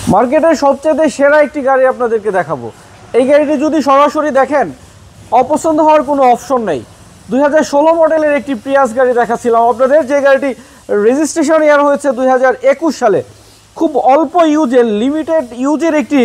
মার্কেটের সবচেয়ে সেরা একটি গাড়ি আপনাদেরকে দেখাবো। এই গাড়িটি যদি সরাসরি দেখেন অপছন্দ হওয়ার কোনো অপশন নেই। 2016 মডেলের একটি প্রিয়াস গাড়ি দেখাচ্ছিলাম আপনাদের, যে গাড়িটি রেজিস্ট্রেশন ইয়ার হয়েছে 2021 সালে। খুব অল্প ইউজের, লিমিটেড ইউজের একটি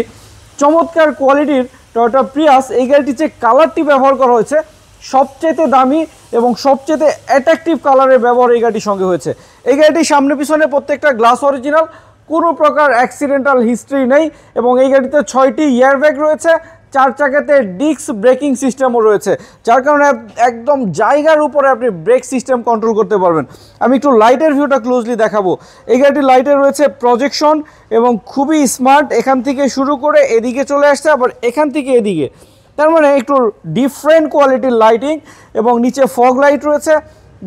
চমৎকার কোয়ালিটির টয়োটা প্রিয়াস। এই গাড়িটির যে কালারটি ব্যবহার করা হয়েছে সবচেয়ে দামি এবং সবচেয়ে অ্যাট্রাকটিভ কালারের ব্যবহার এই গাড়িটির সঙ্গে হয়েছে। এই গাড়িটির সামনে পিছনে প্রত্যেকটা গ্লাস অরিজিনাল, কোনো প্রকার অ্যাক্সিডেন্টাল হিস্ট্রি নেই এবং এই গাড়িতে 6টি এয়ারব্যাগ রয়েছে, 4 চাকাতে ডিস্ক ব্রেকিং সিস্টেমও রয়েছে, যার কারণে একদম জায়গার উপরে আপনি ব্রেক সিস্টেম কন্ট্রোল করতে পারবেন। আমি একটু লাইটের ভিউটা ক্লোজলি দেখাবো। এই গাড়িটির লাইটে রয়েছে প্রজেকশন এবং খুবই স্মার্ট। এখান থেকে শুরু করে এদিকে চলে আসছে, আবার এখান থেকে এদিকে, তার মানে একটু ডিফারেন্ট কোয়ালিটির লাইটিং এবং নিচে ফগ লাইট রয়েছে,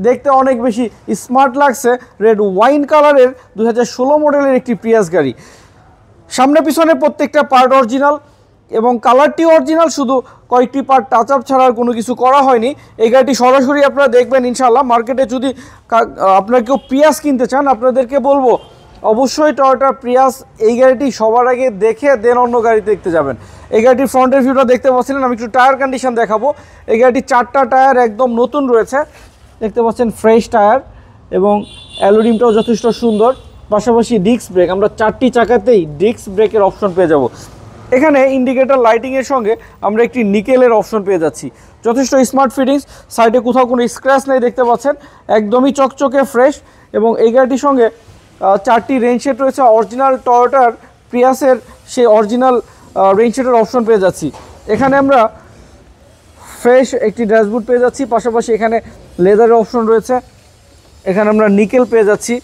দেখতে অনেক বেশি স্মার্ট লাগছে। রেড ওয়াইন কালারের 2016 মডেলের একটি প্রিয়াস গাড়ি। সামনে পিছনে প্রত্যেকটা পার্ট অরিজিনাল এবং কালারটিও অরিজিনাল, শুধু কয়েকটি পার্ট টাচ আপ ছাড়া আর কোনো কিছু করা হয়নি। এই গাড়িটি সরাসরি আপনারা দেখবেন ইনশাআল্লাহ। মার্কেটে যদি আপনারা কেউ প্রিয়াস কিনতে চান, আপনাদেরকে বলবো অবশ্যই টয়োটা প্রিয়াস এই গাড়িটি সবার আগে দেখে দেন অন্য গাড়ি দেখতে যাবেন। এই গাড়িটির ফ্রন্টের ভিউটা দেখতে পাচ্ছিলেন। আমি একটু টায়ার কন্ডিশন দেখাবো। এই গাড়িটির 4টা টায়ার একদম নতুন রয়েছে, দেখতে পাচ্ছেন ফ্রেশ টায়ার এবং অ্যালুমিনিয়ামটাও যথেষ্ট সুন্দর। পাশাপাশি ডিস্ক ব্রেক, আমরা 4টি চাকাতেই ডিস্ক ব্রেকের অপশন পেয়ে যাব। এখানে ইন্ডিকেটর লাইটিংয়ের সঙ্গে আমরা একটি নিকেলের অপশন পেয়ে যাচ্ছি, যথেষ্ট স্মার্ট ফিটিংস। সাইডে কোথাও কোনো স্ক্র্যাচ নেই, দেখতে পাচ্ছেন একদমই চকচকে ফ্রেশ। এবং এই গাড়িটির সঙ্গে 4টি রেইন শেড রয়েছে, অরিজিনাল টয়োটার প্রিয়াসের সেই অরিজিনাল রেইন শেডের অপশন পেয়ে যাচ্ছি। এখানে আমরা ফ্রেশ একটি ড্যাশবোর্ড পেয়ে যাচ্ছি, পাশাপাশি এখানে লেদারের অপশন রয়েছে। এখানে আমরা নিকেল পেয়ে যাচ্ছি।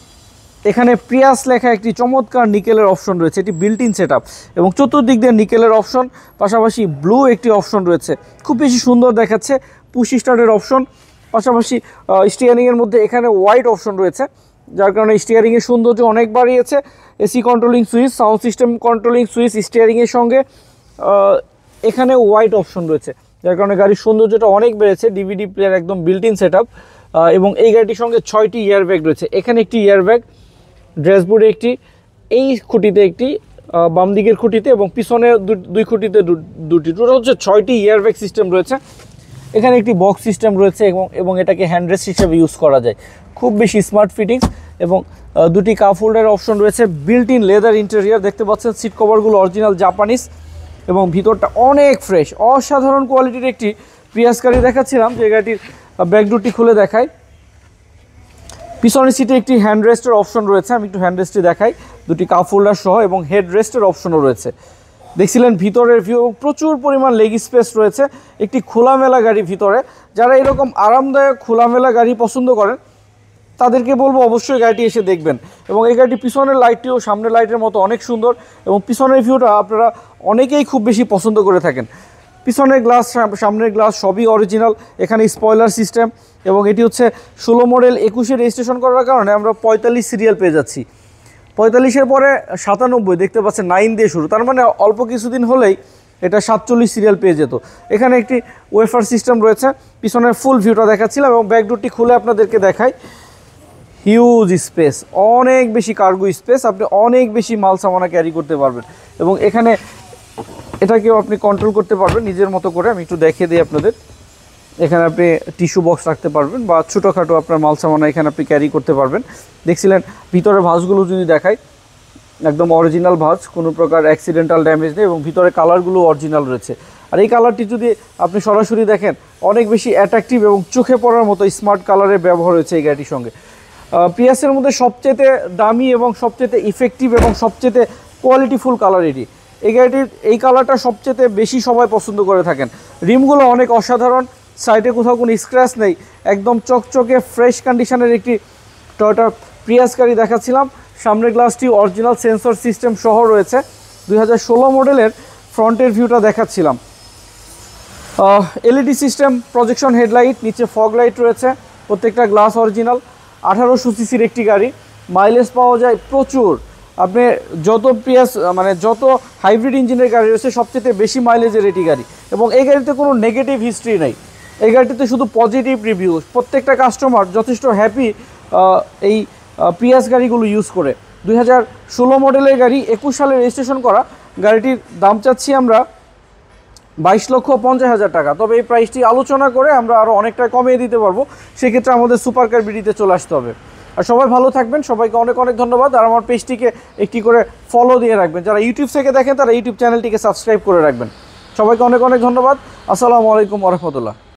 এখানে প্রিয়াস লেখা একটি চমৎকার নিকেলের অপশন রয়েছে, এটি বিল্ট ইন সেটআপ এবং চতুর্দিক দিয়ে নিকেলের অপশন, পাশাপাশি ব্লু একটি অপশন রয়েছে, খুব বেশি সুন্দর দেখাচ্ছে। পুশ স্টার্টের অপশন, পাশাপাশি স্টিয়ারিংয়ের মধ্যে এখানে হোয়াইট অপশন রয়েছে, যার কারণে স্টিয়ারিংয়ের সৌন্দর্য অনেক বাড়িয়েছে। AC controlling switch, sound system controlling switch স্টিয়ারিংয়ের সঙ্গে এখানে হোয়াইট অপশন রয়েছে, যার কারণে গাড়ির সৌন্দর্যটা অনেক বেড়েছে। ডিভিডি প্লেয়ার একদম বিল্ট ইন সেটআপ এবং এই গাড়িটির সঙ্গে 6টি এয়ারব্যাগ রয়েছে। এখানে একটি এয়ারব্যাগ, ড্যাশবোর্ডে একটি, এই খুঁটিতে একটি, বাম দিকের খুঁটিতে এবং পিছনে 2 খুঁটিতে 2টি, টোটাল হচ্ছে 6টি এয়ারব্যাগ সিস্টেম রয়েছে। এখানে একটি বক্স সিস্টেম রয়েছে এবং এটাকে হ্যান্ডরেস্ট হিসেবে ইউজ করা যায়, খুব বেশি স্মার্ট ফিটিংস। এবং 2টি কাপ হোল্ডারের অপশন রয়েছে, বিল্ট ইন লেদার ইন্টেরিয়ার, দেখতে পাচ্ছেন সিট কভারগুলো অরিজিনাল জাপানিজ এবং ভিতরটা অনেক ফ্রেশ। অসাধারণ কোয়ালিটির একটি প্রিয়াস গাড়ি দেখাচ্ছিলাম, যে গাড়িটির ব্যাকডোরটি খুলে দেখাই। পিছনের সিটে একটি হ্যান্ডরেস্টের অপশন রয়েছে, আমি একটু হ্যান্ডরেস্টটি দেখাই, 2টি কাপ হোল্ডার সহ এবং হেডরেস্টের অপশনও রয়েছে। দেখছিলেন ভিতরের ভিউ, প্রচুর পরিমাণ লেগ স্পেস রয়েছে। একটি খোলামেলা গাড়ি ভিতরে, যারা এরকম আরামদায়ক খোলামেলা গাড়ি পছন্দ করেন তাদেরকে বলবো অবশ্যই গাড়িটি এসে দেখবেন। এবং এই গাড়িটি পিছনের লাইটটিও সামনের লাইটের মতো অনেক সুন্দর এবং পিছনের ভিউটা আপনারা অনেকেই খুব বেশি পছন্দ করে থাকেন। পিছনের গ্লাস, সামনের গ্লাস সবই অরিজিনাল। এখানে স্পয়লার সিস্টেম এবং এটি হচ্ছে 16 মডেল 21-এ রেজিস্ট্রেশন করার কারণে আমরা 45 সিরিয়াল পেয়ে যাচ্ছি। 45-এর পরে 97 দেখতে পাচ্ছেন 9 দিয়ে শুরু, তার মানে অল্প কিছুদিন হলেই এটা 47 সিরিয়াল পেয়ে যেত। এখানে একটি ওয়েফার সিস্টেম রয়েছে। পিছনের ফুল ভিউটা দেখাচ্ছিলাম এবং ব্যাকডোরটি খুলে আপনাদেরকে দেখাই। হিউজ স্পেস, অনেক বেশি কার্গো স্পেস, আপনি অনেক বেশি মাল সামানা ক্যারি করতে পারবেন এবং এখানে এটাকেও আপনি কন্ট্রোল করতে পারবেন নিজের মতো করে। আমি একটু দেখিয়ে দিই আপনাদের। এখানে আপনি টিস্যু বক্স রাখতে পারবেন বা ছোটোখাটো আপনার মাল সামানা এখানে আপনি ক্যারি করতে পারবেন। দেখছিলেন ভিতরে ভাঁজগুলো যদি দেখাই, একদম অরিজিনাল ভাঁজ, কোনো প্রকার অ্যাক্সিডেন্টাল ড্যামেজ নেই এবং ভিতরে কালারগুলো অরিজিনাল রয়েছে। আর এই কালারটি যদি আপনি সরাসরি দেখেন অনেক বেশি অ্যাট্রাকটিভ এবং চোখে পড়ার মতো স্মার্ট কালারের ব্যবহার হয়েছে এই গাড়িটির সঙ্গে। প্রিয়াসের মধ্যে সবচেয়ে দামি এবং সবচেয়ে ইফেক্টিভ এবং সবচেয়ে কোয়ালিটিফুল কালার এটি। এই গাড়িটির এই কালারটা সবচেয়ে বেশি সবাই পছন্দ করে থাকেন। রিমগুলো অনেক অসাধারণ, সাইডে কোথাও কোনো স্ক্র্যাচ নেই, একদম চকচকে ফ্রেশ কন্ডিশনের একটি টয়োটা প্রিয়াস গাড়ি দেখাচ্ছিলাম। সামনের গ্লাসটি অরিজিনাল সেন্সর সিস্টেম সহ রয়েছে। 2016 মডেলের ফ্রন্টের ভিউটা দেখাচ্ছিলাম। এলইডি সিস্টেম, প্রজেকশন হেডলাইট, নিচে ফগ লাইট রয়েছে, প্রত্যেকটা গ্লাস অরিজিনাল। 1800 সিসির একটি গাড়ি, মাইলেজ পাওয়া যায় প্রচুর। আপনি যত প্রিয়াস মানে যত হাইব্রিড ইঞ্জিনের গাড়ি রয়েছে সবচেয়ে বেশি মাইলেজের এটি গাড়ি এবং এই গাড়িতে কোনো নেগেটিভ হিস্ট্রি নেই। এই গাড়িটিতে শুধু পজিটিভ রিভিউ, প্রত্যেকটা কাস্টমার যথেষ্ট হ্যাপি এই প্রিয়াস গাড়িগুলো ইউজ করে। 2016 মডেলের গাড়ি, 21 সালে রেজিস্ট্রেশন করা। গাড়িটির দাম চাচ্ছি আমরা 22,50,000 টাকা। তবে এই প্রাইসটি আলোচনা করে আমরা আরও অনেকটা কমিয়ে দিতে পারবো, সেক্ষেত্রে আমাদের সুপার কার বিডিতে চলে আসতে হবে। আর সবাই ভালো থাকবেন, সবাইকে অনেক অনেক ধন্যবাদ। আর আমার পেজটিকে একটি করে ফলো দিয়ে রাখবেন, যারা ইউটিউব থেকে দেখেন তারা ইউটিউব চ্যানেলটিকে সাবস্ক্রাইব করে রাখবেন। সবাইকে অনেক অনেক ধন্যবাদ। আসসালামু আলাইকুম ওয়া রাহমাতুল্লাহ।